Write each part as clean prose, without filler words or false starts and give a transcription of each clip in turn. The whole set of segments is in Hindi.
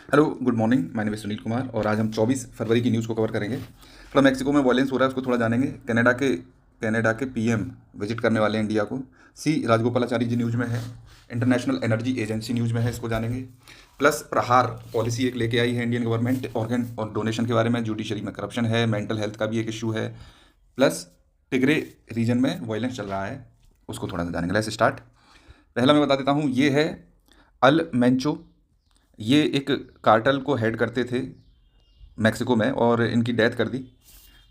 Hello, good morning. My name is Sunil Kumar और आज हम 24 फरवरी की न्यूज़ को कवर करेंगे। थोड़ा मैक्सिको में वॉयलेंस हो रहा है, उसको थोड़ा जानेंगे। कनाडा के पीएम विजिट करने वाले हैं इंडिया को। सी राजगोपालाचारी जी न्यूज़ में है। इंटरनेशनल एनर्जी एजेंसी न्यूज़ में है, इसको जानेंगे। प्लस प्रहार पॉलिसी एक लेके आई है इंडियन गवर्नमेंट, ऑर्गन और डोनेशन के बारे में। जुडिशरी में करप्शन है, मेंटल हेल्थ का भी एक इशू है। प्लस टिग्रे रीजन में वॉयलेंस चल रहा है, उसको थोड़ा सा जानेंगे। Let's start. पहला मैं बता देता हूँ, ये है अल मेंचो। ये एक कार्टेल को हेड करते थे मैक्सिको में और इनकी डेथ कर दी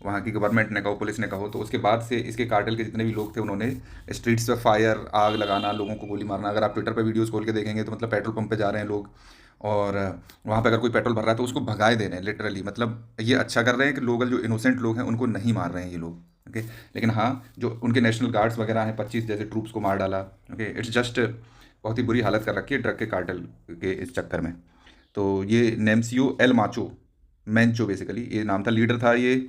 वहाँ की गवर्नमेंट ने कहो, पुलिस ने कहो। तो उसके बाद से इसके कार्टेल के जितने भी लोग थे उन्होंने स्ट्रीट्स पे फायर, आग लगाना, लोगों को गोली मारना। अगर आप ट्विटर पे वीडियोस खोल के देखेंगे तो मतलब पेट्रोल पंप पे जा रहे हैं लोग और वहाँ पे अगर कोई पेट्रोल भर रहा है तो उसको भगाए दे रहे हैं लिटरली। मतलब ये अच्छा कर रहे हैं कि लोग जो इनोसेंट लोग हैं उनको नहीं मार रहे हैं ये लोग। ओके, लेकिन हाँ, जो उनके नेशनल गार्ड्स वगैरह हैं 25 जैसे ट्रूप्स को मार डाला। ओके, इट्स जस्ट बहुत ही बुरी हालत कर रखी है ड्रग के कार्टेल के इस चक्कर में। तो ये नेम्सियो एल माचो मैंचो बेसिकली ये नाम था, लीडर था ये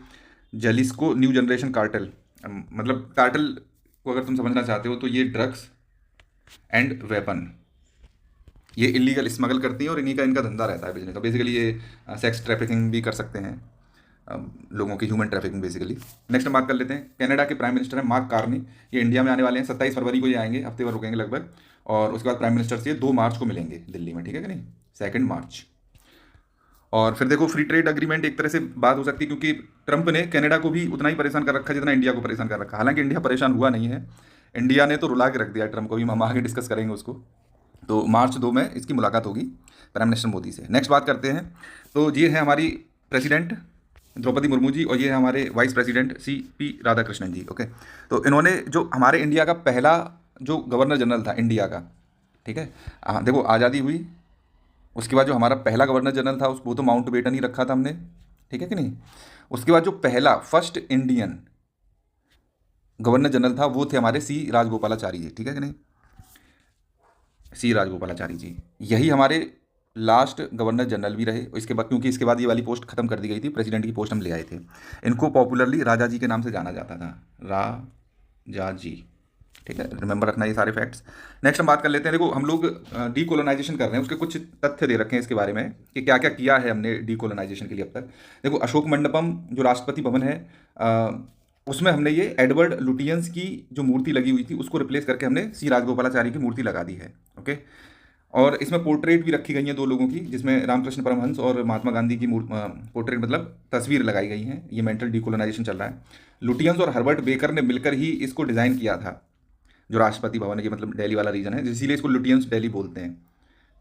जेलिस्को न्यू जनरेशन कार्टेल। मतलब कार्टेल को अगर तुम समझना चाहते हो तो ये ड्रग्स एंड वेपन, ये इलीगल स्मगल करती हैं और इन्हीं का इनका धंधा रहता है बिजनेस का। बेसिकली ये सेक्स ट्रैफिकिंग भी कर सकते हैं, लोगों की ह्यूमन ट्रैफिकिंग बेसिकली। नेक्स्ट हम बात कर लेते हैं, कनाडा के प्राइम मिनिस्टर हैं मार्क कार्नी। ये इंडिया में आने वाले हैं 27 फरवरी को ये आएंगे, हफ्ते भर रुकेंगे लगभग। और उसके बाद प्राइम मिनिस्टर से 2 मार्च को मिलेंगे दिल्ली में, ठीक है कि नहीं, 2 मार्च। और फिर देखो, फ्री ट्रेड अग्रीमेंट एक तरह से बात हो सकती है क्योंकि ट्रंप ने कनाडा को भी उतना ही परेशान कर रखा है जितना इंडिया को परेशान कर रखा है। हालांकि इंडिया परेशान हुआ नहीं है, इंडिया ने तो रुला के रख दिया है ट्रंप को भी। हम आगे डिस्कस करेंगे उसको। तो मार्च 2 में इसकी मुलाकात होगी प्राइम मिनिस्टर मोदी से। नेक्स्ट बात करते हैं, तो ये है हमारी प्रेसिडेंट द्रौपदी मुर्मू जी और ये है हमारे वाइस प्रेसिडेंट CP राधाकृष्णन जी। ओके, तो इन्होंने जो हमारे इंडिया का पहला जो गवर्नर जनरल था इंडिया का, ठीक है, देखो आज़ादी हुई, उसके बाद जो हमारा पहला गवर्नर जनरल था उस वो तो माउंट बेटन ही रखा था हमने, ठीक है कि नहीं। उसके बाद जो पहला फर्स्ट इंडियन गवर्नर जनरल था वो थे हमारे C राजगोपालाचारी जी, ठीक है कि नहीं, C राजगोपालाचारी जी। यही हमारे लास्ट गवर्नर जनरल भी रहे। इसके बाद क्योंकि इसके बाद ये वाली पोस्ट खत्म कर दी गई थी, प्रेसिडेंट की पोस्ट हम ले आए थे। इनको पॉपुलरली राजा जी के नाम से जाना जाता था, राजा जी, ठीक है, रिमेंबर रखना ये सारे फैक्ट्स। नेक्स्ट हम बात कर लेते हैं, देखो हम लोग डीकोलोनाइजेशन कर रहे हैं, उसके कुछ तथ्य दे रखे हैं इसके बारे में कि क्या क्या किया है हमने डीकोलोनाइजेशन के लिए अब तक। देखो, अशोक मंडपम जो राष्ट्रपति भवन है, उसमें हमने ये एडवर्ड लुटियंस की जो मूर्ति लगी हुई थी उसको रिप्लेस करके हमने C राजगोपालाचारी की मूर्ति लगा दी है। ओके, और इसमें पोर्ट्रेट भी रखी गई हैं 2 लोगों की, जिसमें रामकृष्ण परमहंस और महात्मा गांधी की पोर्ट्रेट मतलब तस्वीर लगाई गई हैं। ये मेंटल डीकोलोनाइजेशन चल रहा है। लुटियंस और हर्बर्ट बेकर ने मिलकर ही इसको डिज़ाइन किया था, जो राष्ट्रपति भवन है, ये मतलब दिल्ली वाला रीजन है, इसीलिए इसको लुटियंस दिल्ली बोलते हैं,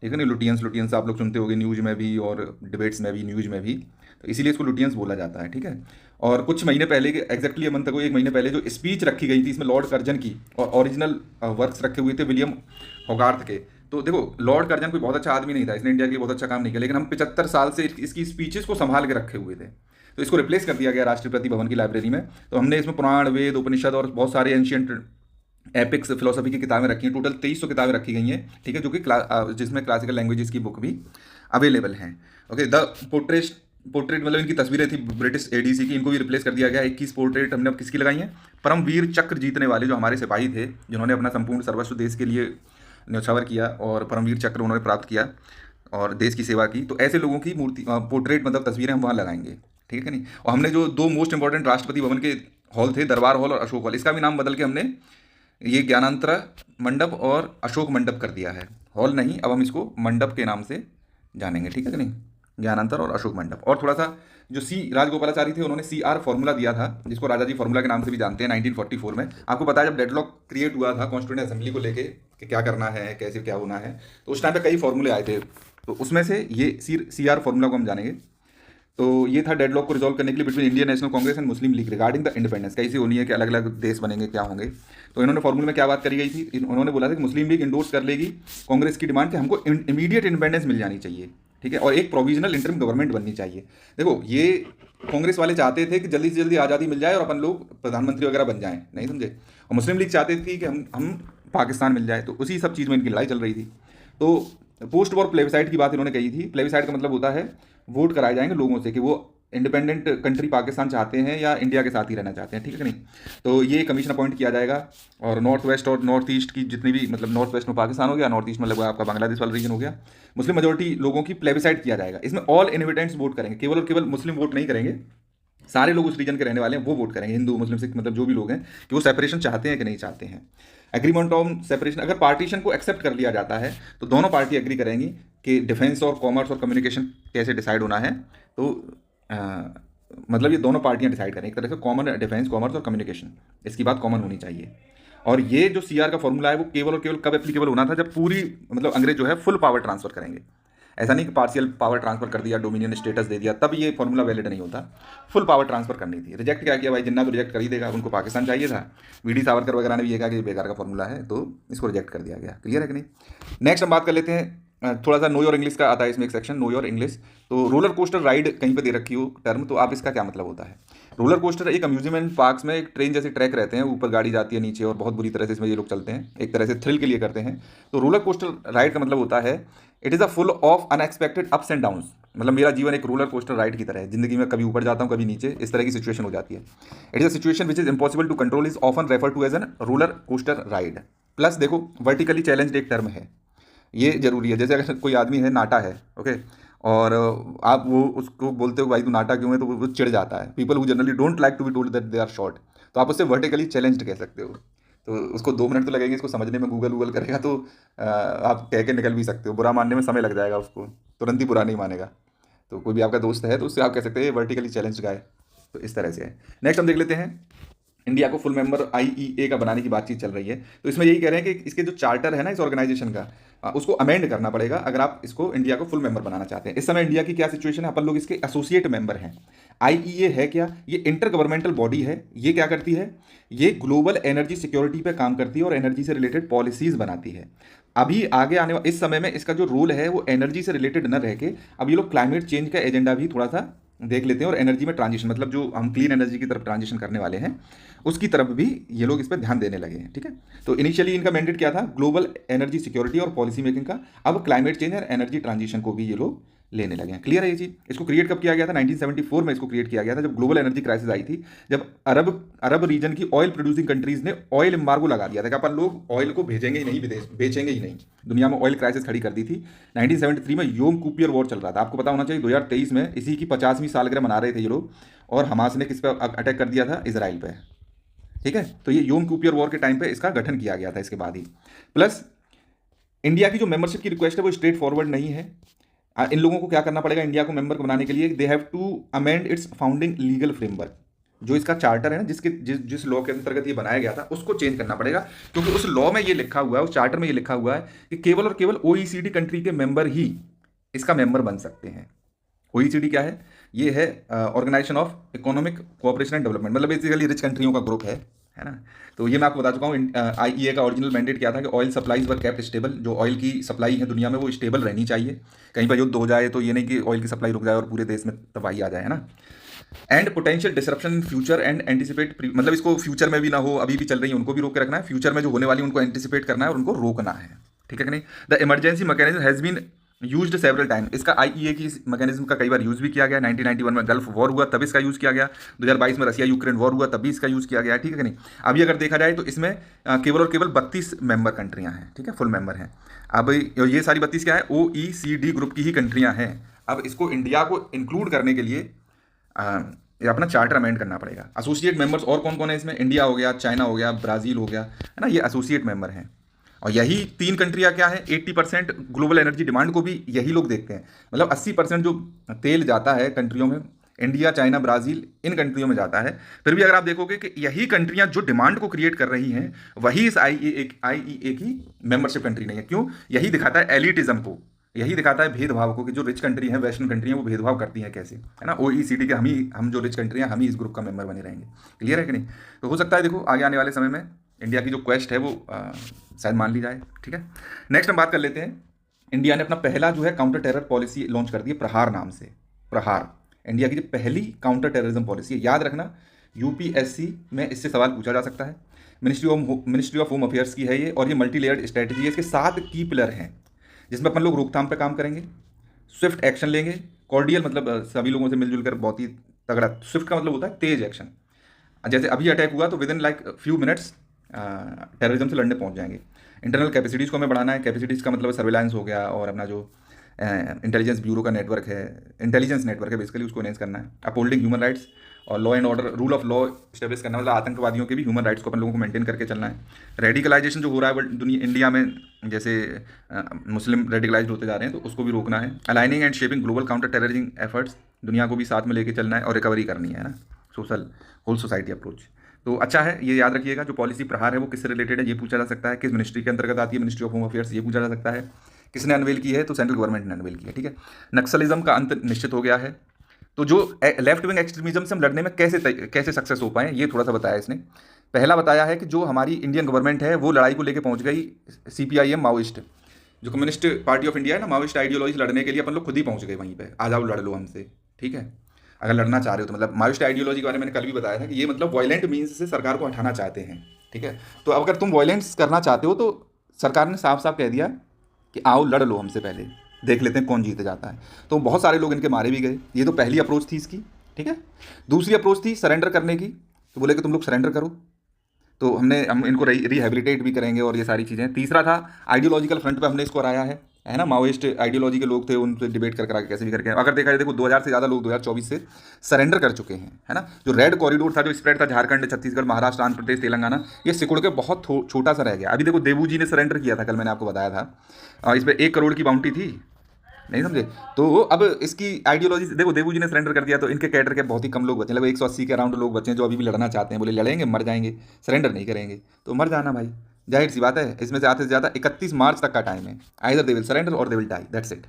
ठीक है ना। लुटियंस लुटियंस आप लोग सुनते होंगे न्यूज़ में भी और डिबेट्स में भी, न्यूज़ में भी, तो इसीलिए इसको लुटियंस बोला जाता है, ठीक है। और कुछ महीने पहले के एग्जैक्टली अ मंथ तक, 1 महीने पहले जो स्पीच रखी गई थी इसमें लॉर्ड कर्जन की और ओरिजिनल वर्क्स रखे हुए थे विलियम होगार्थ के। तो देखो, लॉर्ड कर्जन कोई बहुत अच्छा आदमी नहीं था, इसने इंडिया के लिए बहुत अच्छा काम नहीं किया, लेकिन हम 75 साल से इसकी स्पीचेस को संभाल के रखे हुए थे। तो इसको रिप्लेस कर दिया गया राष्ट्रपति भवन की लाइब्रेरी में। तो हमने इसमें पुराण, वेद, उपनिषद और बहुत सारे एंशियंट एपिक्स फिलोसफी की किताबें रखी हैं। टोटल 2300 किताबें रखी गई हैं, ठीक है, जो कि जिसमें क्लासिकल लैंग्वेजेस की बुक भी अवेलेबल हैं। ओके, द पोर्ट्रेट मतलब इनकी तस्वीरें थी ब्रिटिश ADC की, इनको भी रिप्लेस कर दिया गया। 21 पोर्ट्रेट हमने अब किसकी लगाई हैं, परमवीर चक्र जीतने वाले जो हमारे सिपाही थे, जिन्होंने अपना संपूर्ण सर्वस्व देश के लिए न्यौछावर किया और परमवीर चक्र उन्होंने प्राप्त किया और देश की सेवा की। तो ऐसे लोगों की मूर्ति, पोर्ट्रेट मतलब तस्वीरें हम वहाँ लगाएंगे, ठीक है नहीं। और हमने जो 2 मोस्ट इंपॉर्टेंट राष्ट्रपति भवन के हॉल थे, दरबार हॉल और अशोक हॉल, इसका भी नाम बदल के हमने ये ज्ञानांतरा मंडप और अशोक मंडप कर दिया है। हॉल नहीं, अब हम इसको मंडप के नाम से जानेंगे, ठीक है कि नहीं, ज्ञानांतर और अशोक मंडप। और थोड़ा सा, जो C राजगोपालाचारी थे उन्होंने CR फॉर्मूला दिया था, जिसको राजा जी फॉर्मूला के नाम से भी जानते हैं, 1944 में। आपको पता है जब डेडलॉक क्रिएट हुआ था कॉन्स्टिट्यूएंट असेंबली को लेके कि क्या करना है, कैसे क्या होना है, तो उस टाइम पे कई फॉर्मूले आए थे, तो उसमें से ये CR फॉर्मूला को हम जानेंगे। तो ये था डेडलॉक को रिजॉल्व करने के लिए between Indian national Congress and Muslim league regarding the independence, कैसी होनी है कि अलग अलग देश बनेंगे, क्या होंगे। तो इन्होंने फॉर्मूले में क्या बात करी गई थी, उन्होंने बोला था कि मुस्लिम लीग इंडोर्स कर लेगी कांग्रेस की डिमांड कि हमको इमीडिएट इंडिपेंडेंस मिल जानी चाहिए, ठीक है, और एक प्रोविजनल इंटरिम गवर्नमेंट बननी चाहिए। देखो, ये कांग्रेस वाले चाहते थे कि जल्दी से जल्दी आज़ादी मिल जाए और अपन लोग प्रधानमंत्री वगैरह बन जाएं, नहीं समझे। और मुस्लिम लीग चाहते थी कि हम पाकिस्तान मिल जाए, तो उसी सब चीज़ में इनकी लड़ाई चल रही थी। तो पोस्ट वॉर प्लेबिसाइड की बात इन्होंने कही थी। प्लेबिसाइड का मतलब होता है वोट कराए जाएंगे लोगों से कि वो इंडिपेंडेंट कंट्री पाकिस्तान चाहते हैं या इंडिया के साथ ही रहना चाहते हैं, ठीक है कि नहीं। तो ये कमीशन अपॉइंट किया जाएगा और नॉर्थ वेस्ट और नॉर्थ ईस्ट की जितनी भी, मतलब नॉर्थ वेस्ट में पाकिस्तान हो गया, नॉर्थ ईस्ट में लगभग आपका बांग्लादेश वाला रीजन हो गया, मुस्लिम मेजोरिटी लोगों की प्लेबिसाइड किया जाएगा। इसमें ऑल इनविटेंट्स वोट करेंगे, केवल और केवल मुस्लिम वोट नहीं करेंगे, सारे लोग उस रीजन के रहने वाले हैं वो वोट करेंगे, हिंदू मुस्लिम सिख मतलब जो भी लोग हैं, कि वो सेपरेशन चाहते हैं कि नहीं चाहते हैं। एग्रीमेंट ऑन सेपरेशन, अगर पार्टीशन को एक्सेप्ट कर लिया जाता है तो दोनों पार्टी एग्री करेंगी कि डिफेंस और कॉमर्स और कम्युनिकेशन कैसे डिसाइड होना है। तो मतलब ये दोनों पार्टियां डिसाइड करें, एक तरह से कॉमन डिफेंस कॉमर्स और कम्युनिकेशन, इसकी बात कॉमन होनी चाहिए। और ये जो सीआर का फॉर्मूला है वो केवल और केवल कब एप्लीकेबल होना था, जब पूरी मतलब अंग्रेज जो है फुल पावर ट्रांसफर करेंगे। ऐसा नहीं कि पार्शियल पावर ट्रांसफर कर दिया, डोमिनियन स्टेटस दे दिया, तब ये फॉर्मूला वैलिड नहीं होता। फुल पावर ट्रांसफर करनी थी। रिजेक्ट क्या किया भाई, जिन्ना तो रिजेक्ट कर ही देगा, उनको पाकिस्तान चाहिए था। वीडी सावरकर वगैरह ने भी ये कहा कि ये बेकार का फॉर्मूला है, तो इसको रिजेक्ट कर दिया गया। क्लियर है कि नहीं। नेक्स्ट हम बात कर लेते हैं, थोड़ा सा नो योर इंग्लिश का आता है इसमें एक सेक्शन, नो योर इंग्लिश। तो रोलर कोस्टर राइड कहीं पे दे रखी हो टर्म, तो आप इसका क्या मतलब होता है। रोलर कोस्टर एक अम्यूजमेंट पार्क्स में एक ट्रेन जैसे ट्रैक रहते हैं, ऊपर गाड़ी जाती है नीचे और बहुत बुरी तरह से इसमें ये लोग चलते हैं, एक तरह से थ्रिल के लिए करते हैं। तो रोलर कोस्टर राइड का मतलब होता है it is a full of unexpected ups and downs. मतलब मेरा जीवन एक रोलर कोस्टर राइड की तरह है, जिंदगी में कभी ऊपर जाता हूँ कभी नीचे, इस तरह की सिचुएशन हो जाती है। It is a situation which is impossible to control, is often refer to as an roller coaster ride. Plus देखो वर्टिकली चैलेंज्ड एक टर्म है, ये जरूरी है। जैसे अगर कोई आदमी है नाटा है, ओके, और आप वो उसको बोलते हो भाई तू नाटा क्यों है, तो वो चिढ़ जाता है। People who generally don't like to be told that they are short, तो आप उससे वर्टिकली चैलेंज्ड कह सकते हो। तो उसको 2 मिनट तो लगेंगे इसको समझने में, गूगल करेगा तो आप कह के निकल भी सकते हो। बुरा मानने में समय लग जाएगा उसको, तुरंत ही बुरा नहीं मानेगा। तो कोई भी आपका दोस्त है तो उससे आप कह सकते हैं वर्टिकली चैलेंज्ड गाय। तो इस तरह से है। नेक्स्ट हम देख लेते हैं, इंडिया को फुल मेंबर आईईए का बनाने की बातचीत चल रही है। तो इसमें यही कह रहे हैं कि इसके जो चार्टर है ना इस ऑर्गेनाइजेशन का, उसको अमेंड करना पड़ेगा अगर आप इसको इंडिया को फुल मेंबर बनाना चाहते हैं। इस समय इंडिया की क्या सिचुएशन है, अपन लोग इसके एसोसिएट मेंबर हैं। आईईए है क्या, ये इंटर गवर्नमेंटल बॉडी है। ये क्या करती है, ये ग्लोबल एनर्जी सिक्योरिटी पे काम करती है और एनर्जी से रिलेटेड पॉलिसीज बनाती है। अभी आगे आने वाले इस समय में इसका जो रोल है वो एनर्जी से रिलेटेड न रह के अब ये लोग क्लाइमेट चेंज का एजेंडा भी थोड़ा सा देख लेते हैं और एनर्जी में ट्रांजिशन, मतलब जो हम क्लीन एनर्जी की तरफ ट्रांजिशन करने वाले हैं उसकी तरफ भी ये लोग इस पर ध्यान देने लगे हैं। ठीक है, तो इनिशियली इनका मैंडेट क्या था, ग्लोबल एनर्जी सिक्योरिटी और पॉलिसी मेकिंग का। अब क्लाइमेट चेंज और एनर्जी ट्रांजिशन को भी ये लोग लेने लगे हैं। क्लियर है ये चीज़। इसको क्रिएट कब किया गया था, 1974 में इसको क्रिएट किया गया था, जब ग्लोबल एनर्जी क्राइसिस आई थी, जब अरब रीजन की ऑयल प्रोड्यूसिंग कंट्रीज ने ऑयल एम्बार्गो लगा दिया था कि अपन लोग ऑयल को भेजेंगे ही नहीं, विदेश बेचेंगे ही नहीं। दुनिया में ऑयल क्राइसिस खड़ी कर दी थी। 1973 में योम कूपियर वॉर चल रहा था, आपको पता होना चाहिए। 2023 में इसी की 50वीं सालगिरह मना रहे थे ये लोग, और हमास ने किस पे अटैक कर दिया था, इसराइल पे। ठीक है, तो ये योम कूपियर वॉर के टाइम पे इसका गठन किया गया था इसके बाद ही। प्लस इंडिया की जो मेंबरशिप की रिक्वेस्ट है वो स्ट्रेट फॉरवर्ड नहीं है। इन लोगों को क्या करना पड़ेगा इंडिया को मेंबर बनाने के लिए, they have to amend its founding legal framework. जो इसका चार्टर है ना, जिस लॉ के अंतर्गत ये बनाया गया था उसको चेंज करना पड़ेगा, क्योंकि उस लॉ में ये लिखा हुआ है, उस चार्टर में ये लिखा हुआ है कि केवल और केवल ओईसीडी कंट्री के मेंबर ही इसका मेंबर बन सकते हैं। ओईसीडी क्या है, ये है organisation of economic cooperation and development, मतलब बेसिकली रिच कंट्रियों का ग्रुप है ना। तो ये मैं आपको बता चुका हूँ। आईईए का ओरिजिनल मैंडेट क्या था कि ऑयल सप्लाईज वर केप्ट स्टेबल, जो ऑयल की सप्लाई है दुनिया में वो स्टेबल रहनी चाहिए। कहीं पर युद्ध हो जाए तो ये नहीं कि ऑयल की सप्लाई रुक जाए और पूरे देश में तबाही आ जाए, है ना। And potential disruption in future and anticipate, मतलब इसको फ्यूचर में भी ना हो, अभी भी चल रही है उनको भी रोक के रखना है, फ्यूचर में जो होने वाली उनको एंटिसिपेट करना है और उनको रोकना है। ठीक है कि नहीं। The emergency mechanism has been used several time, इसका आईईए की मैकेनिज्म का कई बार यूज़ भी किया गया। 1991 में गल्फ वॉर हुआ तब इसका यूज़ किया गया, 2022 में रसिया यूक्रेन वॉर हुआ तब भी इसका यूज़ किया गया। ठीक है कि नहीं। अभी अगर देखा जाए तो इसमें केवल और केवल 32 मेंबर कंट्रियां हैं। ठीक है, फुल मेंबर हैं। अब ये सारी 32 क्या है, ओईसीडी ग्रुप की ही कंट्रियां हैं। अब इसको इंडिया को इंक्लूड करने के लिए ये अपना चार्टर अमेंड करना पड़ेगा। एसोसिएट मेंबर्स और कौन कौन है इसमें, इंडिया हो गया, चाइना हो गया, ब्राज़ील हो गया, है ना, ये एसोसिएट मेंबर हैं। और यही 3 कंट्रियाँ क्या है, 80% ग्लोबल एनर्जी डिमांड को भी यही लोग देखते हैं। मतलब 80% जो तेल जाता है कंट्रियों में, इंडिया, चाइना, ब्राज़ील, इन कंट्रियों में जाता है। फिर भी अगर आप देखोगे कि यही कंट्रियाँ जो डिमांड को क्रिएट कर रही हैं वही इस आईईए की मेंबरशिप कंट्री नहीं है। क्यों, यही दिखाता है एलिटिज्म को, यही दिखाता है भेदभाव को, कि जो रिच कंट्री हैं, वेस्टर्न कंट्री हैं, वो भेदभाव करती हैं कैसे, है ना। ओईसीडी के हम जो रिच कंट्री हैं हम ही इस ग्रुप का मेंबर बने रहेंगे। क्लियर है कि नहीं। तो हो सकता है देखो आगे आने वाले समय में इंडिया की जो क्वेस्ट है वो शायद मान ली जाए। ठीक है, नेक्स्ट हम बात कर लेते हैं। इंडिया ने अपना पहला जो है काउंटर टेरर पॉलिसी लॉन्च कर दी है, प्रहार नाम से। प्रहार इंडिया की जो पहली काउंटर टेररिज्म पॉलिसी है, याद रखना यूपीएससी में इससे सवाल पूछा जा सकता है। मिनिस्ट्री ऑफ होम अफेयर्स की है ये, और ये मल्टी लेयर्ड स्ट्रेटजी है। इसके 7 की पिलर हैं जिसमें अपन लोग रोकथाम पे काम करेंगे, स्विफ्ट एक्शन लेंगे, कॉर्डियल मतलब सभी लोगों से मिलजुल कर बहुत ही तगड़ा। स्विफ्ट का मतलब होता है तेज एक्शन। जैसे अभी अटैक हुआ तो with in like few minutes terrorism से लड़ने पहुंच जाएंगे। इंटरनल कैपेसिटीज़ को हमें बढ़ाना है। कैपेसिटीज़ का मतलब सर्विलांस हो गया, और अपना जो इंटेलिजेंस ब्यूरो का नेटवर्क है, इंटेलिजेंस नेटवर्क है बेसिकली, उसको एनहेंस करना है। अपहोल्डिंग ह्यूमन राइट्स और law and order, rule of law establish करना, मतलब आतंकवादियों के भी ह्यूमन राइट्स को अपन लोगों को मेंटेन करके चलना है। रेडिकलाइजेशन जो हो रहा है दुनिया इंडिया में, जैसे मुस्लिम रेडिकलाइज होते जा रहे हैं, तो उसको भी रोकना है। Aligning and shaping global counter terrorism efforts, दुनिया को भी साथ में लेके चलना है और रिकवरी करनी है ना, सोशल होल सोसाइटी अप्रोच। तो अच्छा है, ये याद रखिएगा। जो पॉलिसी प्रहार है वो किससे रिलेटेड है, ये पूछा जा सकता है। किस मिनिस्ट्री के अंतर्गत आती है, मिनिस्ट्री ऑफ होम अफेयर्स, ये पूछा जा सकता है। किसने अनवेल की है, तो सेंट्रल गवर्नमेंट ने अनवेल की है। ठीक है, नक्सलिज्म का अंत निश्चित हो गया है। तो जो लेफ्ट विंग एक्सट्रीमिज्म से हम लड़ने में कैसे सक्सेस हो पाए, ये थोड़ा सा बताया इसने। पहला बताया है कि जो हमारी इंडियन गवर्नमेंट है वो लड़ाई को लेके पहुंच गई CPIM माओइस्ट, जो कम्युनिस्ट पार्टी ऑफ इंडिया है ना, माओइस्ट आइडियोलॉजी लड़ने के लिए अपन लोग खुद ही पहुंच गए वहीं पे। आ जाओ लड़ लो हमसे, ठीक है, अगर लड़ना चाह रहे हो तो। मतलब माओइस्ट आइडियोलॉजी के बारे में मैंने कल भी बताया था कि ये मतलब वायलेंट मीन्स से सरकार को हटाना चाहते हैं। ठीक है, तो अगर तुम वायलेंस करना चाहते हो तो सरकार ने साफ साफ कह दिया कि आओ लड़ लो हमसे, पहले देख लेते हैं कौन जीते जाता है। तो बहुत सारे लोग इनके मारे भी गए। ये तो पहली अप्रोच थी इसकी। ठीक है, दूसरी अप्रोच थी सरेंडर करने की। तो बोले कि तुम लोग सरेंडर करो, तो हम इनको रिहेबिलिटेट भी करेंगे और ये सारी चीज़ें। तीसरा था आइडियोलॉजिकल फ्रंट पे हमने इसको हराया है ना। माओइस्ट आइडियोलॉजी के लोग थे, उनसे डिबेट कर कर कैसे भी करके, अगर देखा जाए देखो 2000 से ज़्यादा लोग 2024 से सरेंडर कर चुके हैं, है ना। जो रेड कॉरिडोर था, जो स्प्रेड था झारखंड, छत्तीसगढ़, महाराष्ट्र, आंध्र प्रदेश, तेलंगाना, ये सिकुड़ के बहुत छोटा सा रह गया। अभी देखो देवू जी ने सरेंडर किया था, कल मैंने आपको बताया था। इस पर 1 करोड़ की बाउंटी थी, नहीं समझे। तो अब इसकी आइडियोलॉजी देखो, देवू जी ने सरेंडर कर दिया तो इनके कैडर के बहुत ही कम लोग बचे, लगभग 180 के अराउंड लोग बचे हैं जो अभी भी लड़ना चाहते हैं। बोले लड़ेंगे मर जाएंगे, सरेंडर नहीं करेंगे। तो मर जाना भाई, जाहिर सी बात है। इसमें ज़्यादा से ज़्यादा 31 मार्च तक का टाइम है। आइदर दे विल सरेंडर और they will die, that's it.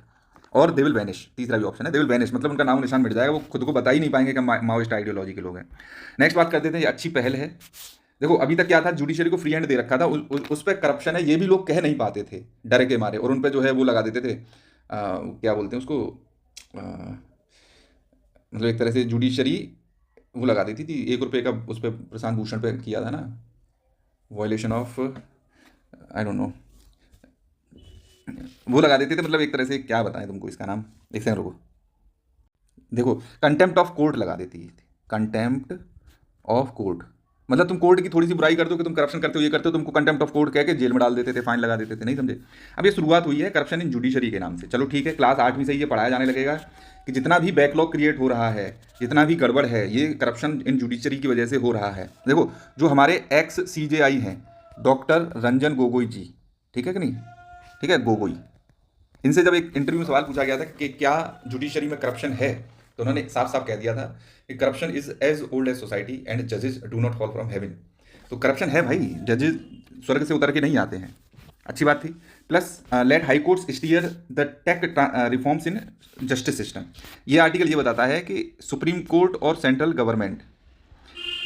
और दे विल वैनिश, तीसरा भी ऑप्शन है, दे विल वैनिश, मतलब उनका नाम निशान मिट जाएगा, वो खुद को बता ही नहीं पाएंगे कि माओइस्ट आइडियोलॉजी के लोग हैं। नेक्स्ट बात कर देते हैं, ये अच्छी पहल है। देखो अभी तक क्या था, जुडिशरी को फ्री हैंड दे रखा था, उस पर करप्शन है ये भी लोग कह नहीं पाते थे डर के मारे, और उन पर जो है वो लगा देते थे, क्या बोलते हैं उसको, मतलब एक तरह से जुडिशरी वो लगा देती थी। 1 रुपये का उस पर प्रशांत भूषण पे किया था ना, violation of I don't know, वो लगा देते थे। मतलब एक तरह से क्या बताएं तुमको इसका नाम, एक सेकंड रुको। देखो कंटेम्प्ट ऑफ कोर्ट लगा देती थी, कंटेम्प्ट ऑफ कोर्ट, मतलब तुम कोर्ट की थोड़ी सी बुराई करते हो कि तुम करप्शन करते हो, ये करते हो, तुमको कंटेम्प्ट ऑफ कोर्ट कह के जेल में डाल देते थे, फाइन लगा देते थे, नहीं समझे। अब ये शुरुआत हुई है करप्शन इन जुडिशरी के नाम से। चलो ठीक है, क्लास 8वीं से ये पढ़ाया जाने लगेगा कि जितना भी बैकलॉग क्रिएट हो रहा है, जितना भी गड़बड़ है, ये करप्शन इन जुडिशरी की वजह से हो रहा है। देखो जो हमारे एक्स CJI हैं, डॉक्टर रंजन गोगोई जी, ठीक है कि नहीं, ठीक है, गोगोई, इनसे जब एक इंटरव्यू में सवाल पूछा गया था कि क्या जुडिशरी में करप्शन है, तो उन्होंने साफ साफ कह दिया था कि corruption is as old as society and जजेस do not fall from heaven. तो करप्शन है भाई, जजेस स्वर्ग से उतर के नहीं आते हैं। अच्छी बात थी। Plus let high courts steer the tech reforms in justice system. ये आर्टिकल ये बताता है कि सुप्रीम कोर्ट और सेंट्रल गवर्नमेंट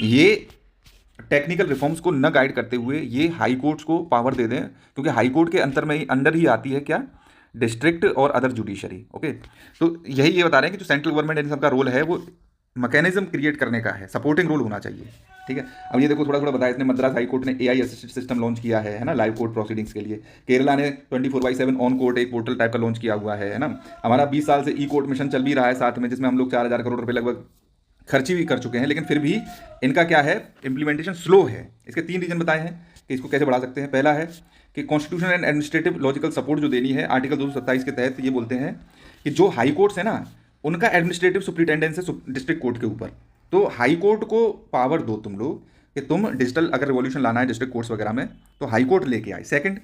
ये टेक्निकल रिफॉर्म्स को न गाइड करते हुए ये हाई कोर्ट्स को पावर दे दें, क्योंकि हाई कोर्ट के अंदर ही आती है क्या, डिस्ट्रिक्ट और अदर जुडिशरी। ओके, तो यही ये बता रहे हैं कि जो सेंट्रल गवर्नमेंट इन सबका रोल है वो मैकेनिज्म क्रिएट करने का है, सपोर्टिंग रोल होना चाहिए। ठीक है, अब ये देखो थोड़ा थोड़ा बताया इसने, मद्रास हाई कोर्ट ने AI असिस्टेड सिस्टम लॉन्च किया है ना, लाइव कोर्ट प्रोसीडिंग्स के लिए। केरला ने 24/7 ऑन कोर्ट एक पोर्टल टाइप का लॉन्च किया हुआ है ना। हमारा 20 साल से ई कोर्ट मिशन चल भी रहा है साथ में, जिसमें हम लोग 4000 करोड़ रुपए लगभग खर्ची भी कर चुके हैं, लेकिन फिर भी इनका क्या है, इम्प्लीमेंटेशन स्लो है। इसके 3 रीजन बताए हैं कि इसको कैसे बढ़ा सकते हैं। पहला है कि constitution and administrative logical support जो देनी है, आर्टिकल 227 के तहत ये बोलते हैं कि जो हाई कोर्ट्स है ना, उनका एडमिनिस्ट्रेटिव सुप्रिटेंडेंस है डिस्ट्रिक्ट कोर्ट के ऊपर। तो हाई कोर्ट को पावर दो तुम लोग कि तुम डिजिटल अगर रिवॉल्यूशन लाना है डिस्ट्रिक्ट कोर्ट्स वगैरह में, तो हाई कोर्ट लेके आए। Second,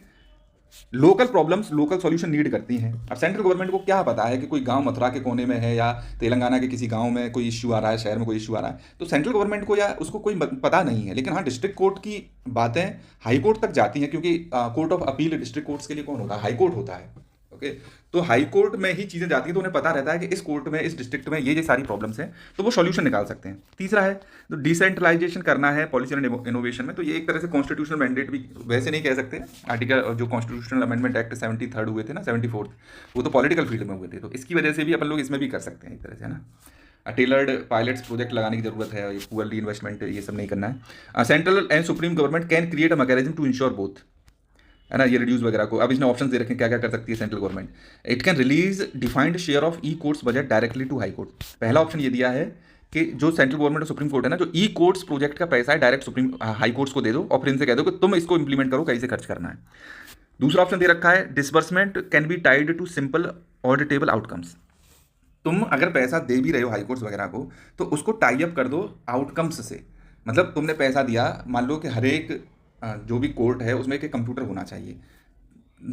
local problems local solution need करती हैं। अब सेंट्रल गवर्नमेंट को क्या पता है कि कोई गांव मथुरा के कोने में है या तेलंगाना के किसी गांव में कोई इश्यू आ रहा है, शहर में कोई इश्यू आ रहा है, तो सेंट्रल गवर्नमेंट को या उसको कोई पता नहीं है। लेकिन हाँ, डिस्ट्रिक्ट कोर्ट की बातें हाई कोर्ट तक जाती हैं, क्योंकि court of appeal district courts के लिए कौन होता है, हाई कोर्ट होता है। ओके, तो हाई कोर्ट में ही चीज़ें जाती हैं, तो उन्हें पता रहता है कि इस कोर्ट में, इस डिस्ट्रिक्ट में ये सारी प्रॉब्लम्स हैं, तो वो सॉल्यूशन निकाल सकते हैं। तीसरा है तो डिसेंट्रलाइजेशन करना है पॉलिसी एंड इनोवेशन में, तो ये एक तरह से कॉन्स्टिट्यूशनल मैंडेट भी वैसे नहीं कह सकते। आर्टिकल जो कॉन्स्टिट्यूशनल अमेंडमेंट एक्ट 73 हुए थे ना, 74, वो तो पॉलिटिकल फील्ड में हुए थे, तो इसकी वजह से भी अपन लोग इसमें भी कर सकते हैं एक तरह से, है ना। टेलर्ड पायलट्स प्रोजेक्ट लगाने की जरूरत है, पुअरली इन्वेस्टमेंट ये सब नहीं करना है। Central and supreme government can create a mechanism to ensure both. है ना, ये रिड्यूस वगैरह को। अब इसने ऑप्शन दे रखे हैं क्या क्या कर सकती है central government. It can release defined share of e courts budget directly to high court. पहला ऑप्शन ये दिया है कि जो सेंट्रल गवर्नमेंट और सुप्रीम कोर्ट है ना, जो ई कोर्ट्स प्रोजेक्ट का पैसा है डायरेक्ट सुप्रीम हाई कोर्ट्स को दे दो और फिर इनसे कह दो कि तुम इसको इंप्लीमेंट करो, कैसे खर्च करना है। दूसरा ऑप्शन दे रखा है disbursement can be tied to simple auditable outcomes. तुम अगर पैसा दे भी रहे हो हाई कोर्ट्स वगैरह को तो उसको टाई अप कर दो आउटकम्स से। मतलब तुमने पैसा दिया, मान लो कि हर एक जो भी कोर्ट है उसमें एक कंप्यूटर होना चाहिए,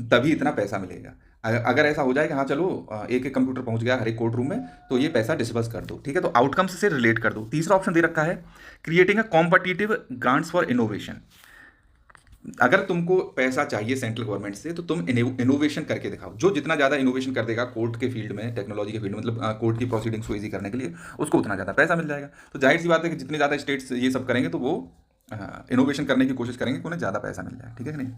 तभी इतना पैसा मिलेगा। अगर ऐसा हो जाए कि हाँ चलो एक एक कंप्यूटर पहुंच गया हर एक कोर्ट रूम में, तो ये पैसा डिस्बर्स कर दो, ठीक है। तो आउटकम्स से रिलेट कर दो। तीसरा ऑप्शन दे रखा है creating a competitive grants for innovation. अगर तुमको पैसा चाहिए सेंट्रल गवर्नमेंट से तो तुम इनोवेशन करके दिखाओ। जो जितना ज़्यादा इनोवेशन कर देगा कोर्ट के फील्ड में, टेक्नोलॉजी के फील्ड में, मतलब कोर्ट की प्रोसीडिंग्स को ईजी करने के लिए, उसको उतना ज़्यादा पैसा मिल जाएगा। तो जाहिर सी बात है कि जितने ज़्यादा स्टेट्स ये सब करेंगे तो वो इनोवेशन करने की कोशिश करेंगे कि उन्हें ज़्यादा पैसा मिल जाए, ठीक है कि नहीं।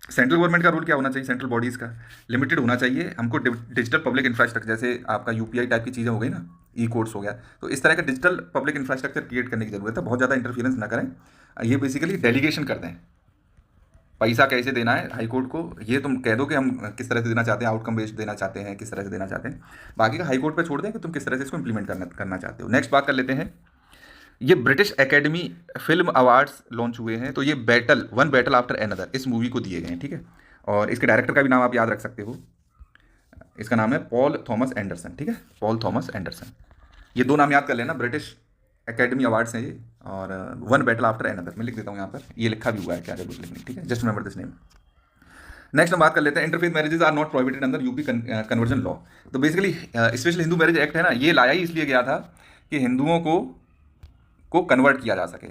सेंट्रल गवर्नमेंट का रूल क्या होना चाहिए, सेंट्रल बॉडीज़ का लिमिटेड होना चाहिए। हमको डिजिटल पब्लिक इंफ्रास्ट्रक्चर, जैसे आपका यूपीआई टाइप की चीज़ें हो गई ना, ई कोर्ट्स हो गया, तो इस तरह का डिजिटल पब्लिक इंफ्रास्ट्रक्चर क्रिएट करने की जरूरत है। बहुत ज़्यादा इंटरफियरेंस ना करें, ये बेसिकली डेलीगेशन कर दें। पैसा कैसे देना है हाई कोर्ट को, ये तुम कह दो कि हम किस तरह से देना चाहते हैं, आउटकम बेस्ड देना चाहते हैं, किस तरह से देना चाहते हैं। बाकी का हाई कोर्ट पे छोड़ दें कि तुम किस तरह से इसको इंप्लीमेंट करना चाहते हो। नेक्स्ट बात कर लेते हैं, ये British academy film awards launch हुए हैं। तो ये वन बैटल आफ्टर एनदर इस मूवी को दिए गए हैं, ठीक है। और इसके डायरेक्टर का भी नाम आप याद रख सकते हो, इसका नाम है पॉल थॉमस एंडरसन, ठीक है, पॉल थॉमस एंडरसन। ये दो नाम याद कर लेना, ब्रिटिश एकेडमी अवार्ड्स हैं ये, और वन बैटल आफ्टर एनदर मैं लिख देता हूँ यहाँ पर, ये लिखा भी हुआ है, क्या जरूरत लिखनी, ठीक है, just remember this name. Next हम बात कर लेते हैं, interfaith marriages are not prohibited under UP conversion law. तो basically special Hindu marriage act है ना, ये लाया ही इसलिए गया था कि हिंदुओं को कन्वर्ट किया जा सके।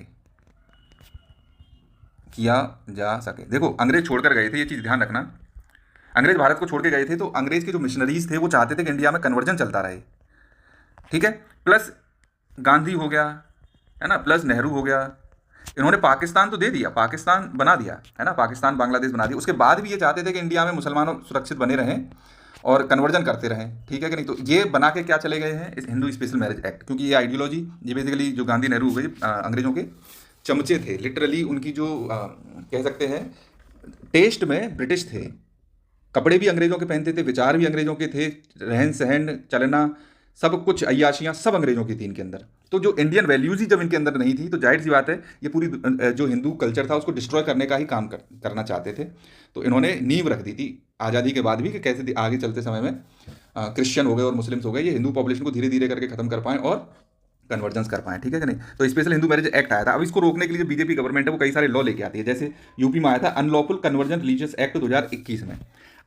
देखो अंग्रेज छोड़कर गए थे, ये चीज़ ध्यान रखना। अंग्रेज भारत को छोड़ के गए थे तो अंग्रेज के जो मिशनरीज थे वो चाहते थे कि इंडिया में कन्वर्जन चलता रहे, ठीक है। प्लस गांधी हो गया, है ना, प्लस नेहरू हो गया, इन्होंने पाकिस्तान तो दे दिया, पाकिस्तान बना दिया, है ना, पाकिस्तान बांग्लादेश बना दिया। उसके बाद भी ये चाहते थे कि इंडिया में मुसलमान सुरक्षित बने रहें और कन्वर्जन करते रहें, ठीक है कि नहीं। तो ये बना के क्या चले गए हैं, इस हिंदू स्पेशल मैरिज एक्ट, क्योंकि ये आइडियोलॉजी, ये बेसिकली जो गांधी नेहरू हो गए अंग्रेजों के चमचे थे, लिटरली उनकी जो कह सकते हैं टेस्ट में ब्रिटिश थे। कपड़े भी अंग्रेजों के पहनते थे, विचार भी अंग्रेजों के थे, रहन सहन चलना सब कुछ, अय्याशियाँ सब अंग्रेजों की थी इनके अंदर। तो जो इंडियन वैल्यूज़ ही जब इनके अंदर नहीं थी तो जाहिर सी बात है ये पूरी जो हिंदू कल्चर था उसको डिस्ट्रॉय करने का ही काम करना चाहते थे। तो इन्होंने नींव रख दी थी आज़ादी के बाद भी कि कैसे आगे चलते समय में क्रिश्चियन हो गए और मुस्लिम्स हो गए, ये हिंदू पॉपुलेशन को धीरे धीरे करके खत्म कर पाएँ और कन्वर्जेंस कर पाएँ, ठीक है कि नहीं। तो स्पेशल हिंदू मैरिज एक्ट आया था। अब इसको रोकने के लिए जो बीजेपी गवर्नमेंट है वो कई सारे लॉ लेके आती है, जैसे यूपी में आया था अनलॉफुल कन्वर्जन रिलीजियस एक्ट 2021 में।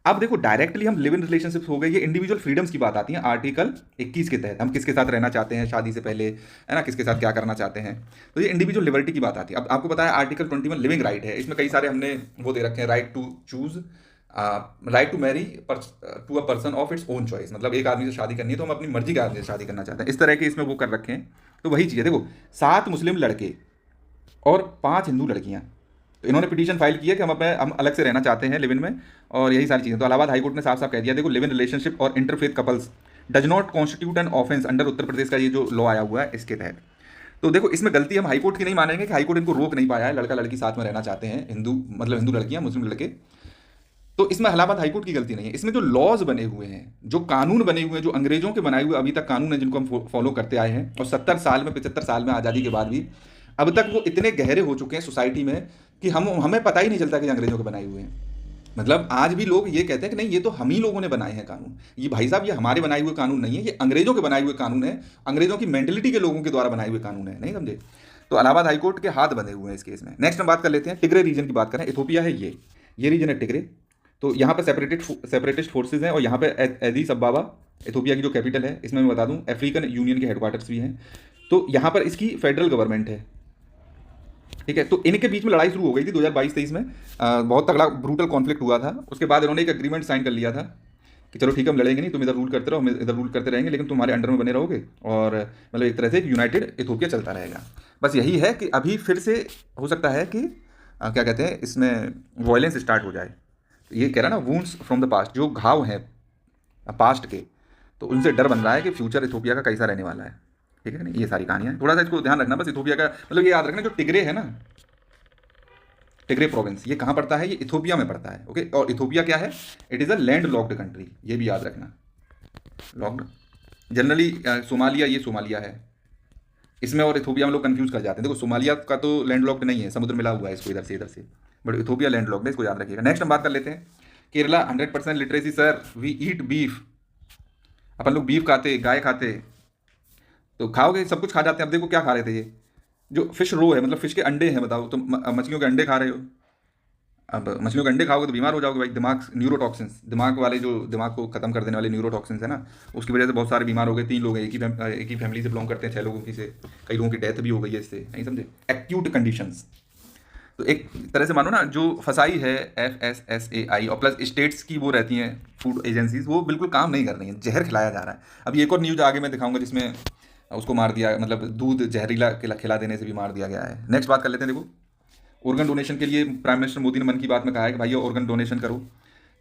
अब देखो डायरेक्टली हम लिव इन रिलेशनशिप्स हो गए, ये इंडिविजुअल फ्रीडम्स की बात आती है आर्टिकल 21 के तहत। हम किसके साथ रहना चाहते हैं शादी से पहले, है ना, किसके साथ क्या करना चाहते हैं, तो ये इंडिविजुअल लिबर्टी की बात आती है। अब आपको पता है आर्टिकल 21 लिविंग राइट है, इसमें कई सारे हमने वो दे रखे हैं, right to choose, right to marry to a person of its own choice. मतलब एक आदमी से शादी करनी है तो हम अपनी मर्जी के आदमी से शादी करना चाहते हैं, इस तरह के इसमें वो कर रखे हैं। तो वही चीज़ है, देखो 7 मुस्लिम लड़के और 5 हिंदू लड़कियाँ, तो इन्होंने पिटीशन फाइल किया कि हम अलग से रहना चाहते हैं लिव इन में, और यही सारी चीज़ें। तो इलाहाबाद हाईकोर्ट ने साफ साफ कह दिया, देखो लिव इन रिलेशनशिप और interfaith couples does not constitute an offence under Uttar Pradesh का ये जो लॉ आया हुआ है इसके तहत। तो देखो इसमें गलती हम हाईकोर्ट की नहीं मानेंगे कि हाईकोर्ट इनको रोक नहीं पाया है, लड़का लड़की साथ में रहना चाहते हैं, हिंदू मतलब हिंदू लड़कियां मुस्लिम लड़के, तो इसमें इलाहाबाद हाईकोर्ट की गलती नहीं है। इसमें जो लॉज बने हुए हैं, जो कानून बने हुए हैं, जो अंग्रेजों के बनाए हुए अभी तक कानून है जिनको हम फॉलो करते आए हैं, और 70 साल में 75 साल में आज़ादी के बाद भी अब तक वो इतने गहरे हो चुके हैं सोसाइटी में कि हमें पता ही नहीं चलता कि अंग्रेजों के बनाए हुए हैं। मतलब आज भी लोग ये कहते हैं कि नहीं ये तो हम ही लोगों ने बनाए हैं कानून, ये भाई साहब ये हमारे बनाए हुए कानून नहीं है, ये अंग्रेजों के बनाए हुए कानून है, अंग्रेजों की मेंटेलिटी के लोगों के द्वारा बनाए हुए कानून है, नहीं समझे। तो इलाहाबाद हाईकोर्ट के हाथ बंधे हुए हैं इस केस में। नेक्स्ट हम बात कर लेते हैं टिग्रे रीजन की बात करें। इथोपिया है ये रीजन है टिग्रे। तो यहाँ पर सेपरेटिस्ट फोर्सेज हैं और यहाँ पे एडिस अबाबा इथोपिया की जो कैपिटल है, इसमें मैं बता दूँ अफ्रीकन यूनियन के हेडक्वार्टर्स भी हैं। तो यहाँ पर इसकी फेडरल गवर्नमेंट है, ठीक है। तो इनके बीच में लड़ाई शुरू हो गई थी 2022-23 में, बहुत तगड़ा ब्रूटल कॉन्फ्लिक्ट हुआ था। उसके बाद इन्होंने एक एग्रीमेंट साइन कर लिया था कि चलो ठीक है हम लड़ेंगे नहीं, तुम इधर रूल करते रहो, हम इधर रूल करते रहेंगे, लेकिन तुम्हारे अंडर में बने रहोगे, और मतलब एक तरह से एक यूनाइटेड इथोपिया चलता रहेगा। बस यही है कि अभी फिर से हो सकता है कि क्या कहते हैं इसमें वायलेंस स्टार्ट हो जाए। ये कह रहा है ना वुंड्स फ्रॉम द पास्ट, जो घाव हैं पास्ट के, तो उनसे डर बन रहा है कि फ्यूचर इथोपिया का कैसा रहने वाला है, ठीक है नहीं। ये सारी कहानियाँ थोड़ा सा इसको ध्यान रखना, बस इथोपिया का मतलब ये याद रखना जो टिग्रे है ना, टिग्रे प्रोविंस, ये कहाँ पड़ता है? ये इथोपिया में पड़ता है। ओके, और इथोपिया क्या है? It is a land locked country, ये भी याद रखना। लॉक्ड जनरली सोमालिया, ये सोमालिया है, इसमें और इथोपिया में लोग कंफ्यूज कर जाते हैं। देखो सोमालिया का तो लैंड लॉक्ड नहीं है, समुद्र मिला हुआ है इसको इधर से, बट इथोपिया लैंड लॉक्ड है, इसको याद रखिएगा। नेक्स्ट हम बात कर लेते हैं Kerala 100% literacy. Sir we eat beef, अपन लोग बीफ खाते, गाय खाते, तो खाओगे, सब कुछ खा जाते हैं। अब देखो क्या खा रहे थे ये, जो फिश रो है, मतलब फिश के अंडे हैं, बताओ तुम मछलियों के अंडे खा रहे हो। अब मछलियों के अंडे खाओगे तो बीमार हो जाओगे भाई। दिमाग, न्यूरोटॉक्सिन्स, दिमाग वाले जो दिमाग को खत्म कर देने वाले न्यूरोटॉक्सिन्स है ना, उसकी वजह से बहुत सारे बीमार हो गए। 3 लोग हैं, एक ही फैमिली से बिलोंग करते हैं, 6 लोगों की से कई लोगों की डेथ भी हो गई है इससे, नहीं समझे? Acute conditions. तो एक तरह से मानो ना, जो फसाई है FSSAI और प्लस स्टेट्स की वो रहती हैं फूड एजेंसीज, वो बिल्कुल काम नहीं कर रही हैं, जहर खिलाया जा रहा है। अभी एक और न्यूज़ आगे मैं दिखाऊंगा जिसमें उसको मार दिया, मतलब दूध जहरीला खिला देने से भी मार दिया गया है। नेक्स्ट बात कर लेते हैं। देखो ऑर्गन डोनेशन के लिए प्राइम मिनिस्टर मोदी ने मन की बात में कहा है कि भाई ऑर्गन डोनेशन करो,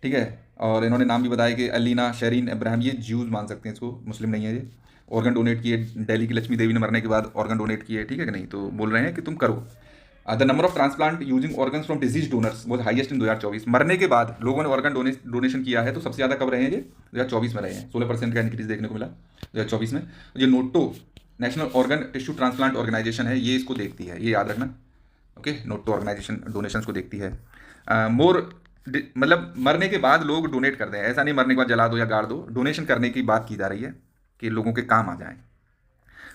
ठीक है। और इन्होंने नाम भी बताया कि अलीना शेरीन इब्राहिम, ये ज्यूज मान सकते हैं इसको, मुस्लिम नहीं है ये। ऑर्गन डोनेट किए, दिल्ली की लक्ष्मी देवी ने मरने के बाद ऑर्गन डोनेट किए, ठीक है कि नहीं? तो बोल रहे हैं कि तुम करो। The number of transplant using organs from disease donors was highest in 2024। मरने के बाद लोगों ने ऑर्गन डोनेशन किया है, तो सबसे ज़्यादा कब रहे हैं? ये 2024 में रहे हैं। 16% का इंक्रीज देखने को मिला 2024 में। ये NOTTO national organ tissue transplant organisation है, ये इसको देखती है, ये याद रखना। ओके, नोटो ऑर्गेनाइजेशन डोनेशंस को देखती है। मोर मतलब मरने के बाद लोग डोनेट कर दें, ऐसा नहीं मरने के बाद जला दो या गाड़ दो, डोनेशन करने की बात की जा रही है कि लोगों के काम आ जाएं।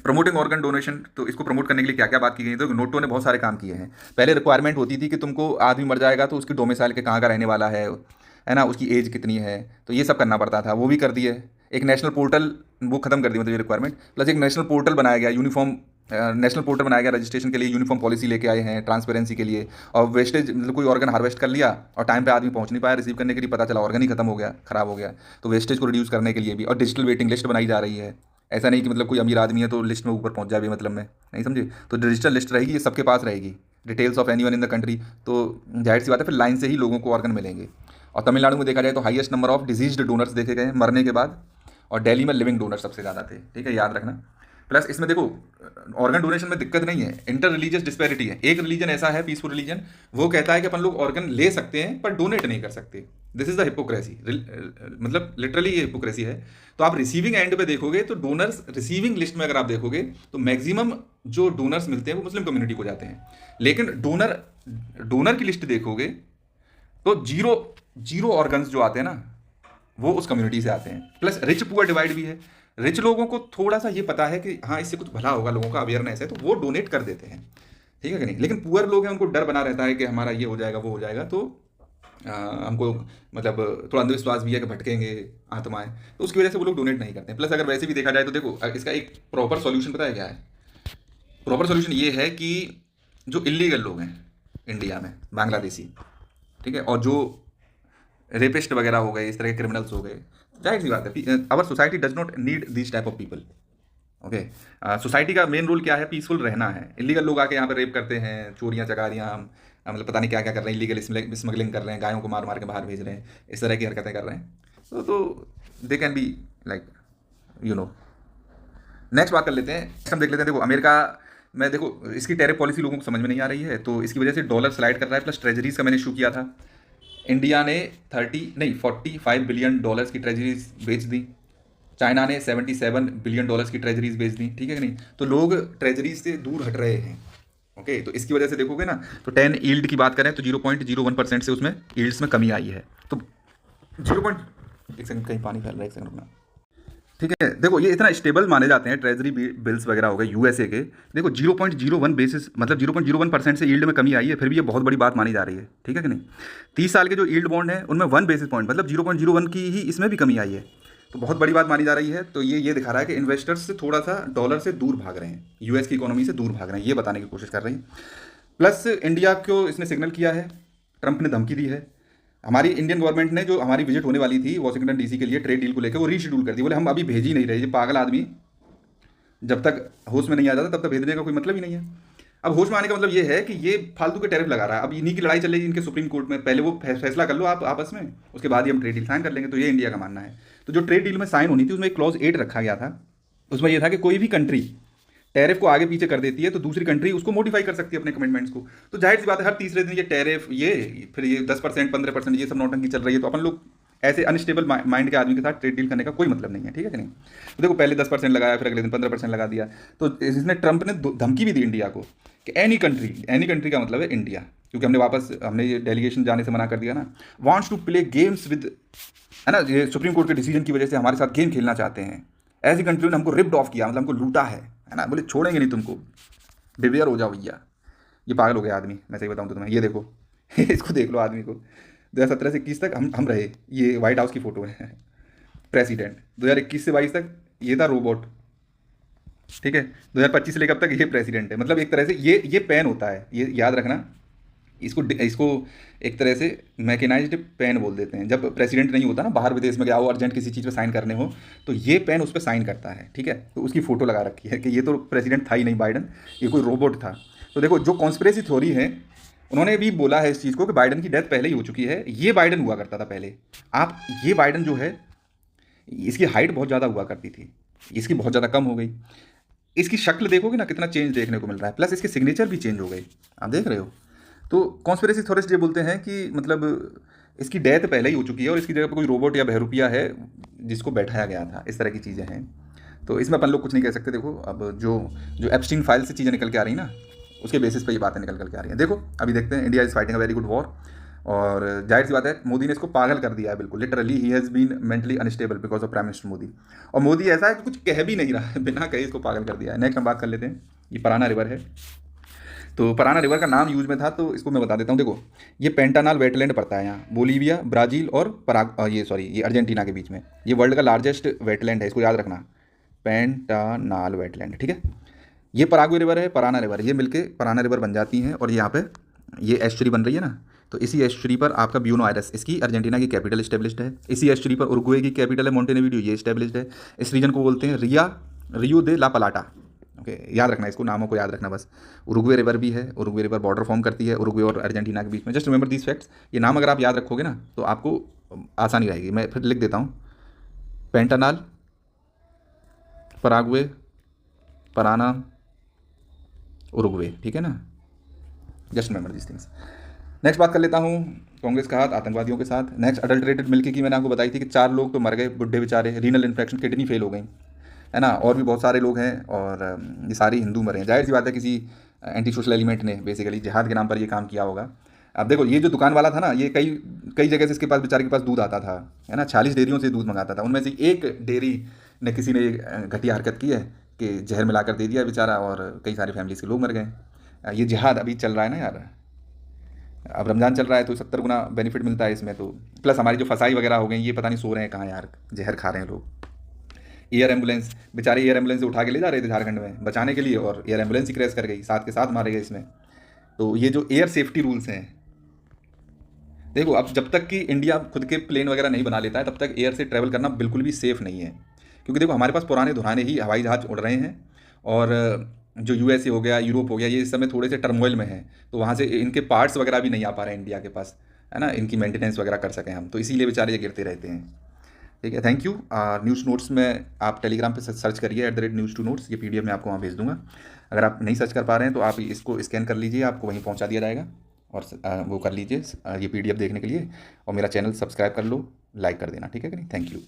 प्रमोटिंग ऑर्गन डोनेशन, तो इसको प्रमोट करने के लिए क्या क्या बात की गई? तो नोटो ने बहुत सारे काम किए हैं। पहले रिक्वायरमेंट होती थी कि तुमको आदमी मर जाएगा तो उसकी डोमिसाइल के कहाँ का रहने वाला है ना, उसकी एज कितनी है, तो ये सब करना पड़ता था, वो भी कर दिए। एक नेशनल पोर्टल वो खत्म कर दी, मतलब ये रिक्वायरमेंट, प्लस एक नेशनल पोर्टल बनाया गया, यूनिफॉर्म नेशनल पोर्टल बनाया गया रजिस्ट्रेशन के लिए, यूनिफॉर्म पॉलिसी लेके आए हैं ट्रांसपेरेंसी के लिए। और वेस्टेज, मतलब कोई ऑर्गन हार्वेस्ट कर लिया और टाइम पे आदमी पहुंच नहीं पाया रिसीव करने के लिए, पता चला ऑर्गन ही खत्म हो गया, खराब हो गया, तो वेस्टेज को रिड्यूस करने के लिए भी। और डिजिटल वेटिंग लिस्ट बनाई जा रही है, ऐसा नहीं कि मतलब कोई अमीर आदमी है तो लिस्ट में ऊपर पहुंच जाए, मतलब में, नहीं समझे? तो डिजिटल लिस्ट रहेगी, ये सबके पास रहेगी, details of anyone in the country. तो जाहिर सी बात है फिर लाइन से ही लोगों को ऑर्गन मिलेंगे। और तमिलनाडु में देखा जाए तो highest number of diseased donors देखे गए मरने के बाद, और दिल्ली में लिविंग डोनर सबसे ज़्यादा थे, ठीक है, याद रखना। प्लस इसमें देखो ऑर्गन डोनेशन में दिक्कत नहीं है, इंटर रिलीजियस डिस्पैरिटी है। एक रिलीजन ऐसा है, पीसफुल रिलीजन, वो कहता है कि अपन लोग ऑर्गन ले सकते हैं पर डोनेट नहीं कर सकते। दिस इज द हिपोक्रेसी, मतलब लिटरली ये हिपोक्रेसी है। तो आप रिसीविंग एंड पे देखोगे तो डोनर्स, रिसीविंग लिस्ट में अगर आप देखोगे तो मैक्सिमम जो डोनर्स मिलते हैं वो मुस्लिम कम्युनिटी को जाते हैं। लेकिन डोनर की लिस्ट देखोगे तो जीरो ऑर्गन्स जो आते हैं ना, वो उस कम्युनिटी से आते हैं। प्लस रिच पुअर डिवाइड भी है। रिच लोगों को थोड़ा सा ये पता है कि हाँ इससे कुछ भला होगा, लोगों का अवेयरनेस है, तो वो डोनेट कर देते हैं, ठीक है कि नहीं? लेकिन पुअर लोग हैं, उनको डर बना रहता है कि हमारा ये हो जाएगा वो हो जाएगा, तो हमको मतलब थोड़ा अंधविश्वास भी है कि भटकेंगे आत्माएं, तो उसकी वजह से वो लोग डोनेट नहीं करते हैं। प्लस अगर वैसे भी देखा जाए तो देखो इसका एक प्रॉपर सॉल्यूशन पता है क्या है? प्रॉपर सॉल्यूशन ये है कि जो इलीगल लोग हैं इंडिया में, बांग्लादेशी, ठीक है, और जो रेपिस्ट वगैरह हो गए, इस तरह के क्रिमिनल्स हो गए, जाहिर सी बात है our society does not need this type of people. Okay, society का मेन रोल क्या है? पीसफुल रहना है। इलीगल लोग आके यहाँ पर रेप करते हैं, चोरियाँ चकारियाँ, मतलब पता नहीं क्या क्या कर रहे हैं, इलीगल स्मगलिंग कर रहे हैं, गायों को मार मार के बाहर भेज रहे हैं, इस तरह की हरकतें कर रहे हैं, तो they can be like you know. Next बात कर लेते हैं, हम देख लेते हैं। देखो अमेरिका में देखो इसकी टैरिफ पॉलिसी लोगों को समझ में नहीं आ रही है, तो इसकी वजह से डॉलर स्लाइड कर रहा है। प्लस ट्रेजरीज का मैंने इशू किया था, इंडिया ने 45 बिलियन डॉलर्स की ट्रेजरीज बेच दी, चाइना ने 77 बिलियन डॉलर्स की ट्रेजरीज बेच दी, ठीक है कि नहीं? तो लोग ट्रेजरीज से दूर हट रहे हैं। ओके, तो इसकी वजह से देखोगे ना, तो 10 यील्ड की बात करें तो 0.01% से उसमें यील्ड्स में कमी आई है। तो 0. एक सेकंड, कहीं पानी फैल रहा है, एक सेकंड रुकना, ठीक है। देखो ये इतना स्टेबल माने जाते हैं ट्रेजरी बिल्स वगैरह हो गए यूएसए के। देखो 0.01 बेसिस, मतलब 0.01% से यील्ड में कमी आई है, फिर भी ये बहुत बड़ी बात मानी जा रही है, ठीक है कि नहीं? 30 साल के जो यील्ड बॉन्ड है उनमें 1 बेसिस पॉइंट, मतलब 0.01 की ही इसमें भी कमी आई है, तो बहुत बड़ी बात मानी जा रही है। तो ये दिखा रहा है कि इन्वेस्टर्स से थोड़ा सा डॉलर से दूर भाग रहे हैं, यूएस की इकोनॉमी से दूर भाग रहे हैं, ये बताने की कोशिश कर रही है। प्लस इंडिया को इसने सिग्नल किया है, ट्रंप ने धमकी दी है। हमारी इंडियन गवर्नमेंट ने जो हमारी विजिट होने वाली थी वाशिंगटन डीसी के लिए ट्रेड डील को लेकर, वो रीशेड्यूल कर दी। बोले हम अभी भेज ही नहीं रहे, ये पागल आदमी जब तक होश में नहीं आ जाता तब तक भेजने का कोई मतलब ही नहीं है। अब होश में आने का मतलब ये है कि ये फालतू के टैरिफ लगा रहा है। अब इन्हीं की लड़ाई चल रही है इनके सुप्रीम कोर्ट में, पहले वो फैसला कर लो आप आपस में, उसके बाद ही हम ट्रेड डील साइन कर लेंगे, तो ये इंडिया का मानना है। तो जो ट्रेड डील में साइन होनी थी उसमें एक क्लॉज 8 रखा गया था, उसमें यह था कि कोई भी कंट्री टैरिफ को आगे पीछे कर देती है तो दूसरी कंट्री उसको मॉडिफाई कर सकती है अपने कमिटमेंट्स को। तो जाहिर सी बात है हर तीसरे दिन ये टैरिफ, ये फिर ये 10% 15% ये सब नौटंकी चल रही है। तो अपन लोग ऐसे अनस्टेबल माइंड के आदमी के साथ ट्रेड डील करने का कोई मतलब नहीं है, ठीक है कि नहीं। तो देखो पहले 10% लगाया, फिर अगले दिन 15% लगा दिया। तो इसने ट्रंप ने धमकी भी दी इंडिया को कि एनी कंट्री का मतलब है इंडिया, क्योंकि हमने ये डेलीगेशन जाने से मना कर दिया ना, wants to play games with, है ना, ये सुप्रीम कोर्ट के डिसीजन की वजह से हमारे साथ गेम खेलना चाहते हैं। ऐसी कंट्री ने हमको रिप्ड ऑफ किया, मतलब हमको लूटा है ना, बोले छोड़ेंगे नहीं तुमको, डिवेयर हो जाओ भैया। ये पागल हो गया आदमी, मैं सही बताऊँ तो तुम्हें। ये देखो इसको देख लो आदमी को। 2017 से 21 तक हम रहे, ये व्हाइट हाउस की फोटो है प्रेसिडेंट। 2021 से 22 तक ये था रोबोट, ठीक है। 2025 से लेकर अब तक ये प्रेसिडेंट है। मतलब एक तरह से ये पेन होता है, ये याद रखना। इसको एक तरह से मैकेनाइज्ड पेन बोल देते हैं। जब प्रेसिडेंट नहीं होता ना, बाहर विदेश में गया हो, अर्जेंट किसी चीज़ पे साइन करने हो, तो ये पेन उस पर साइन करता है, ठीक है। तो उसकी फ़ोटो लगा रखी है कि ये तो प्रेसिडेंट था ही नहीं बाइडन, ये कोई रोबोट था। तो देखो जो कॉन्स्पिरेसी थ्योरी है, उन्होंने भी बोला है इस चीज़ को कि बाइडन की डेथ पहले ही हो चुकी है। ये बाइडन हुआ करता था पहले। ये बाइडन जो है, इसकी हाइट बहुत ज़्यादा हुआ करती थी, इसकी बहुत ज़्यादा कम हो गई। इसकी शक्ल देखोगे ना, कितना चेंज देखने को मिल रहा है, प्लस इसके सिग्नेचर भी चेंज हो गई, आप देख रहे हो। तो कॉन्स्पिरेसी थ्योरिस्ट ये बोलते हैं कि मतलब इसकी डेथ पहले ही हो चुकी है और इसकी जगह पर कोई रोबोट या बहरूपिया है जिसको बैठाया गया था। इस तरह की चीज़ें हैं। तो इसमें अपन लोग कुछ नहीं कह सकते। देखो अब जो एप्स्टीन फाइल से चीज़ें निकल के आ रही ना, उसके बेसिस पे ये बातें निकल के आ रही हैं। देखो अभी देखते हैं, India is fighting a very good war. और जाहिर सी बात है मोदी ने इसको पागल कर दिया है बिल्कुल, लिटरली ही has been mentally unstable because of prime minister Modi. और मोदी ऐसा है कि कुछ कह भी नहीं रहा है, बिना कहे इसको पागल कर दिया है। नेक्स्ट हम बात कर लेते हैं, ये पराना रिवर है। तो पराना रिवर का नाम यूज में था, तो इसको मैं बता देता हूँ। देखो ये पेंटानाल वेटलैंड पड़ता है यहाँ, बोलीविया, ब्राज़ील और ये अर्जेंटीना के बीच में। ये वर्ल्ड का लार्जेस्ट वेटलैंड है, इसको याद रखना, पेंटानाल वेटलैंड, ठीक है। ये पराग्वे रिवर है, पराना रिवर, ये मिलके पराना रिवर बन जाती हैं। और यहाँ पे ये एस्चुरी बन रही है ना, तो इसी एस्चुरी पर आपका ब्यूनो आयरस, इसकी अर्जेंटीना की कैपिटल स्टेब्लिश्ड है। इसी एस्चुरी पर उरुग्वे की कैपिटल है मोंटेनेविडियो, ये स्टेब्लिश्ड है। इस रीजन को बोलते हैं रियो दे ला पलाटा। ओके, याद रखना, इसको नामों को याद रखना बस। उरुग्वे रिवर भी है, उरुग्वे रिवर बॉर्डर फॉर्म करती है उरुग्वे और अर्जेंटीना के बीच में। Just remember these facts. ये नाम अगर आप याद रखोगे ना तो आपको आसानी रहेगी। मैं फिर लिख देता हूँ, पेंटानाल, पराग्वे, पराना, उरुग्वे, ठीक है ना। Just remember these things. Next बात कर लेता हूँ कांग्रेस का हाथ आतंकवादियों के साथ। नेक्स्ट अडल्ट्रेटेड मिल्क की मैंने आपको बताई थी कि 4 लोग तो मर गए, बुढ़े बेचारे, रीनल इन्फेक्शन, किडनी फेल हो गई, है ना। और भी बहुत सारे लोग हैं और ये सारे हिंदू मरे हैं। जाहिर सी बात है किसी एंटी सोशल एलिमेंट ने बेसिकली जिहाद के नाम पर ये काम किया होगा। अब देखो ये जो दुकान वाला था ना, ये कई कई जगह से इसके पास, बेचारे के पास दूध आता था, है ना। 46 डेयरियों से दूध मंगाता था। उनमें से एक डेयरी ने किसी ने घटिया हरकत की है कि जहर मिला कर दे दिया बेचारा, और कई सारी फैमिलीज के लोग मर गए। ये जिहाद अभी चल रहा है ना यार, अब रमज़ान चल रहा है तो 70 गुना बेनिफिट मिलता है इसमें। तो प्लस हमारी जो फसाई वगैरह हो गई, ये पता नहीं सो रहे हैं कहाँ यार, जहर खा रहे हैं लोग। एयर एम्बुलेंस, बेचारे एयर एम्बुलेंस से उठा के ले जा रहे थे झारखंड में बचाने के लिए, और एयर एम्बुलेंस ही क्रैश कर गई, साथ के साथ मारे गए इसमें। तो ये जो एयर सेफ्टी रूल्स हैं, देखो अब जब तक कि इंडिया खुद के प्लेन वगैरह नहीं बना लेता है तब तक एयर से ट्रैवल करना बिल्कुल भी सेफ़ नहीं है। क्योंकि देखो हमारे पास पुराने धुराने ही हवाई जहाज़ उड़ रहे हैं, और जो यूएसए हो गया, यूरोप हो गया, ये इस समय थोड़े से टर्मोइल में है, तो वहाँ से इनके पार्ट्स वगैरह भी नहीं आ पा रहे हैं इंडिया के पास, है ना, इनकी मेंटेनेंस वगैरह कर सकें हम। तो इसीलिए बेचारे ये गिरते रहते हैं, ठीक है। Thank you. न्यूज़ नोट्स में आप टेलीग्राम पे सर्च करिए @news to notes, ये पीडीएफ मैं आपको वहाँ भेज दूंगा। अगर आप नहीं सर्च कर पा रहे हैं तो आप इसको स्कैन कर लीजिए, आपको वहीं पहुँचा दिया जाएगा, और वो कर लीजिए ये पीडीएफ देखने के लिए। और मेरा चैनल सब्सक्राइब कर लो, लाइक कर देना, ठीक है कि नहीं। Thank you.